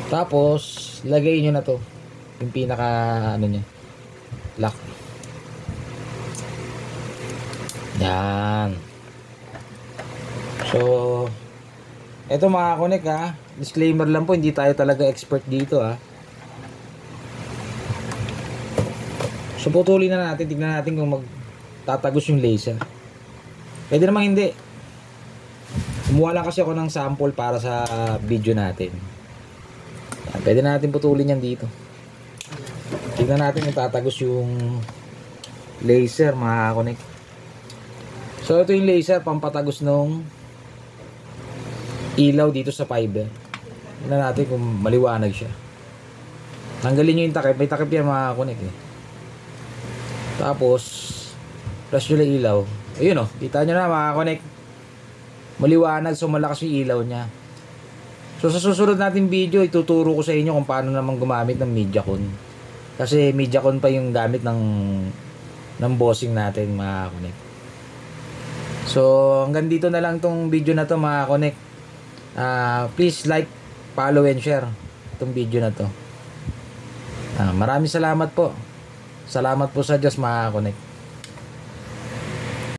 Tapos lagay nyo na to, yung pinaka ano nya, lock. Yan. So eto mga connect ha, disclaimer lang po, hindi tayo talaga expert dito ha. So putulin na natin, tignan natin kung magtatagos yung laser. Pwede namang hindi. Kumuha lang kasi ako ng sample para sa video natin. Pwede natin putulin yan dito. Tignan natin kung tatagos yung laser mga connect. So ito yung laser pampatagos nung ilaw dito sa fiber. Tignan natin kung maliwanag siya. Tanggalin nyo yung takip. May takip yan mga connect eh. Tapos flash nyo lang ilaw. Ayun o, kita nyo na mga connect. Maliwanag, so malakas yung ilaw nya. So sa susunod natin video, ituturo ko sa inyo kung paano naman gumamit ng Mediacon. Kasi Mediacon pa yung gamit ng bossing natin mga connect. So hanggang dito na lang tong video na to mga connect. Please like, follow and share itong video na to. Maraming salamat po. Salamat po sa Diyos mga connect.